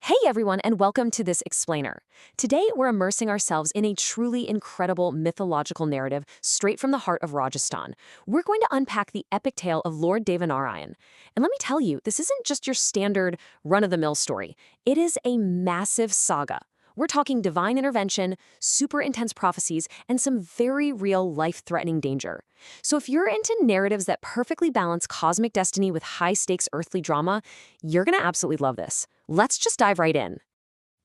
Hey everyone, and welcome to this explainer. Today we're immersing ourselves in a truly incredible mythological narrative straight from the heart of Rajasthan. We're going to unpack the epic tale of Lord Devnarayan. And let me tell you, this isn't just your standard run-of-the-mill story. It is a massive saga. We're talking divine intervention, super intense prophecies, and some very real life-threatening danger. So if you're into narratives that perfectly balance cosmic destiny with high-stakes earthly drama, you're gonna absolutely love this. Let's just dive right in.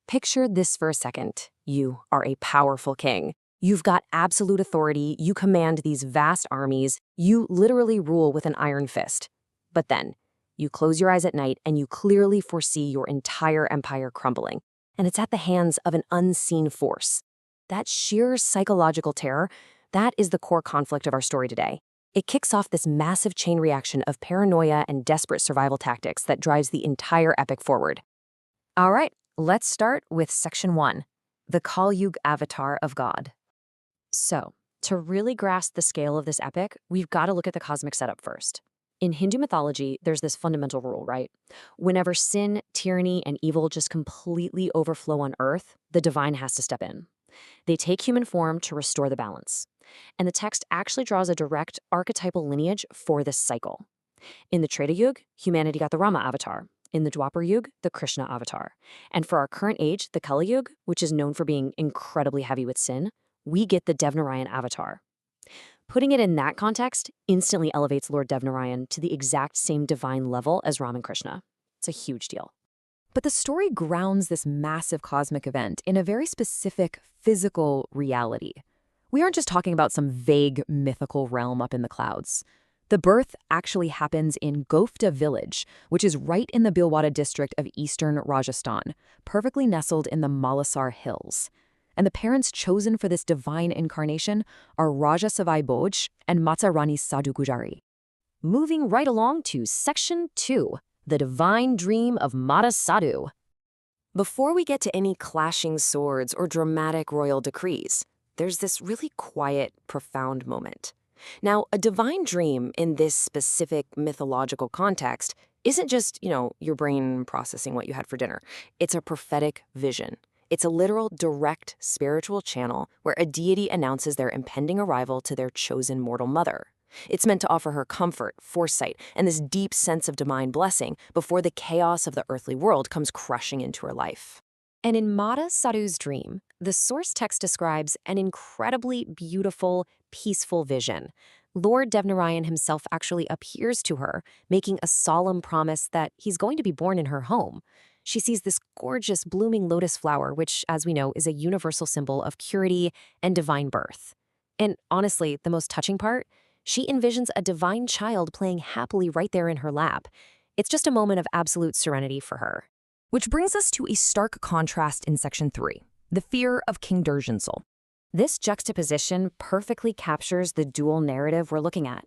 Picture this for a second. You are a powerful king. You've got absolute authority, you command these vast armies, you literally rule with an iron fist. But then, you close your eyes at night and you clearly foresee your entire empire crumbling. And it's at the hands of an unseen force. That sheer psychological terror, that is the core conflict of our story today. It kicks off this massive chain reaction of paranoia and desperate survival tactics that drives the entire epic forward. All right, let's start with Section 1, the Kali Yuga Avatar of God. So, to really grasp the scale of this epic, we've got to look at the cosmic setup first. In Hindu mythology, there's this fundamental rule, right? Whenever sin, tyranny, and evil just completely overflow on Earth, the divine has to step in. They take human form to restore the balance. And the text actually draws a direct archetypal lineage for this cycle. In the Treta Yuga, humanity got the Rama avatar. In the Dwapar Yuga, the Krishna avatar. And for our current age, the Kali Yuga, which is known for being incredibly heavy with sin, we get the Devnarayan avatar. Putting it in that context instantly elevates Lord Devnarayan to the exact same divine level as Ram and Krishna. It's a huge deal. But the story grounds this massive cosmic event in a very specific physical reality. We aren't just talking about some vague mythical realm up in the clouds. The birth actually happens in Gofta village, which is right in the Bhilwara district of eastern Rajasthan, perfectly nestled in the Malasar Hills. And the parents chosen for this divine incarnation are Raja Savai Bhoj and Mata Rani Sadhu Gujari. Moving right along to Section 2, the divine dream of Mata Sadhu. Before we get to any clashing swords or dramatic royal decrees, there's this really quiet, profound moment. Now, a divine dream in this specific mythological context isn't just, your brain processing what you had for dinner. It's a prophetic vision. It's a literal, direct spiritual channel where a deity announces their impending arrival to their chosen mortal mother. It's meant to offer her comfort, foresight, and this deep sense of divine blessing before the chaos of the earthly world comes crushing into her life. And in Mata Sadhu's dream, the source text describes an incredibly beautiful, peaceful vision. Lord Devnarayan himself actually appears to her, making a solemn promise that he's going to be born in her home. She sees this gorgeous blooming lotus flower, which, as we know, is a universal symbol of purity and divine birth. And honestly, the most touching part? She envisions a divine child playing happily right there in her lap. It's just a moment of absolute serenity for her. Which brings us to a stark contrast in Section 3, the fear of King Durjansal. This juxtaposition perfectly captures the dual narrative we're looking at.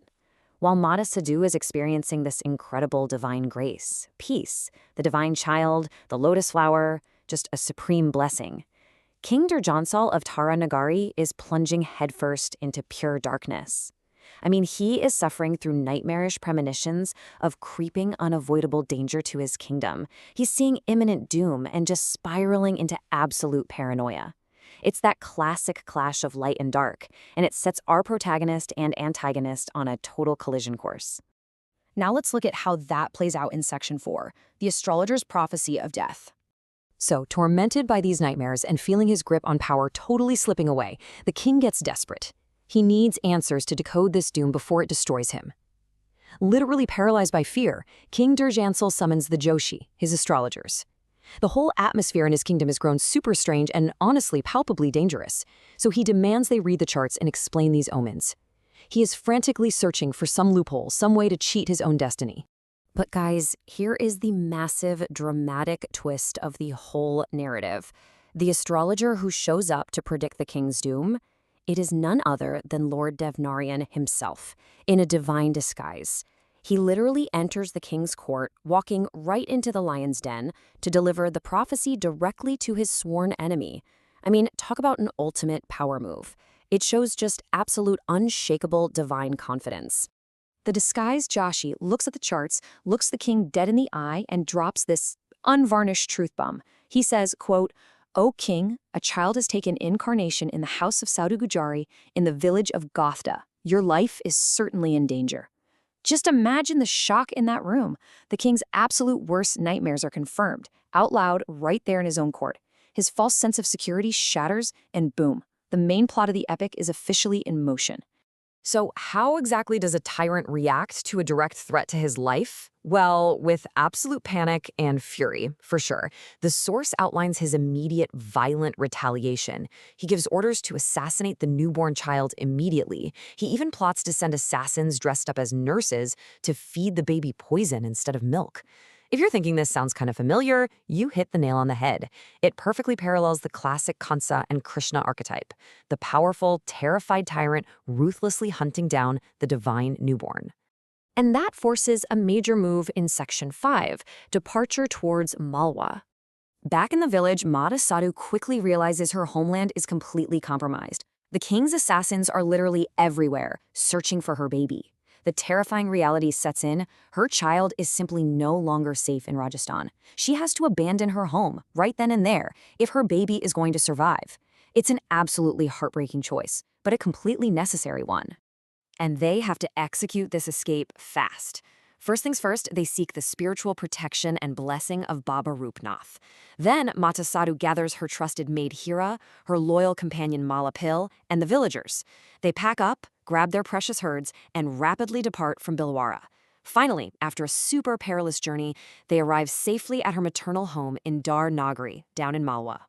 While Mata Sadhu is experiencing this incredible divine grace, peace, the divine child, the lotus flower, just a supreme blessing, King Durjansal of Tara Nagari is plunging headfirst into pure darkness. I mean, he is suffering through nightmarish premonitions of creeping unavoidable danger to his kingdom. He's seeing imminent doom and just spiraling into absolute paranoia. It's that classic clash of light and dark, and it sets our protagonist and antagonist on a total collision course. Now let's look at how that plays out in Section 4, the astrologer's prophecy of death. So, tormented by these nightmares and feeling his grip on power totally slipping away, the king gets desperate. He needs answers to decode this doom before it destroys him. Literally paralyzed by fear, King Durjansal summons the Joshi, his astrologers. The whole atmosphere in his kingdom has grown super strange and honestly palpably dangerous, so he demands they read the charts and explain these omens. He is frantically searching for some loophole, some way to cheat his own destiny. But guys, here is the massive, dramatic twist of the whole narrative. The astrologer who shows up to predict the king's doom, it is none other than Lord Devnarayan himself, in a divine disguise. He literally enters the king's court, walking right into the lion's den to deliver the prophecy directly to his sworn enemy. I mean, talk about an ultimate power move. It shows just absolute unshakable divine confidence. The disguised Joshi looks at the charts, looks the king dead in the eye, and drops this unvarnished truth bomb. He says, quote, "O king, a child is taken incarnation in the house of Saudu Gujari in the village of Gothda. Your life is certainly in danger." Just imagine the shock in that room. The king's absolute worst nightmares are confirmed, out loud, right there in his own court. His false sense of security shatters, and boom, the main plot of the epic is officially in motion. So how exactly does a tyrant react to a direct threat to his life? Well, with absolute panic and fury, for sure. The source outlines his immediate violent retaliation. He gives orders to assassinate the newborn child immediately. He even plots to send assassins dressed up as nurses to feed the baby poison instead of milk. If you're thinking this sounds kind of familiar, you hit the nail on the head. It perfectly parallels the classic Kansa and Krishna archetype, the powerful, terrified tyrant ruthlessly hunting down the divine newborn. And that forces a major move in Section 5, departure towards Malwa. Back in the village, Mata Sadhu quickly realizes her homeland is completely compromised. The king's assassins are literally everywhere, searching for her baby. The terrifying reality sets in. Her child is simply no longer safe in Rajasthan. She has to abandon her home right then and there if her baby is going to survive. It's an absolutely heartbreaking choice, but a completely necessary one. And they have to execute this escape fast. First things first, they seek the spiritual protection and blessing of Baba Rupnath. Then Mata Sadhu gathers her trusted maid Hira, her loyal companion Malapil, and the villagers. They pack up, grab their precious herds, and rapidly depart from Bhilwara. Finally, after a super perilous journey, they arrive safely at her maternal home in Dar Nagari, down in Malwa.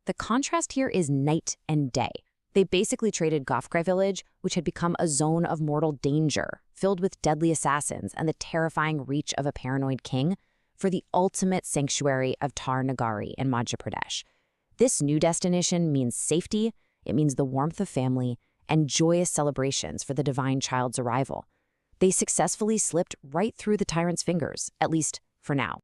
The contrast here is night and day. They basically traded Gofgrai village, which had become a zone of mortal danger, filled with deadly assassins and the terrifying reach of a paranoid king, for the ultimate sanctuary of Tar Nagari in Madhya Pradesh. This new destination means safety, it means the warmth of family, and joyous celebrations for the divine child's arrival. They successfully slipped right through the tyrant's fingers, at least for now.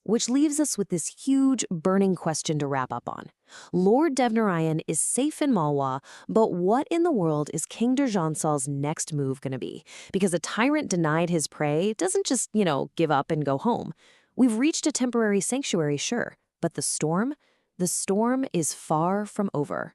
Which leaves us with this huge, burning question to wrap up on. Lord Devnarayan is safe in Malwa, but what in the world is King Durjansal's next move going to be? Because a tyrant denied his prey doesn't just, give up and go home. We've reached a temporary sanctuary, sure, but the storm is far from over.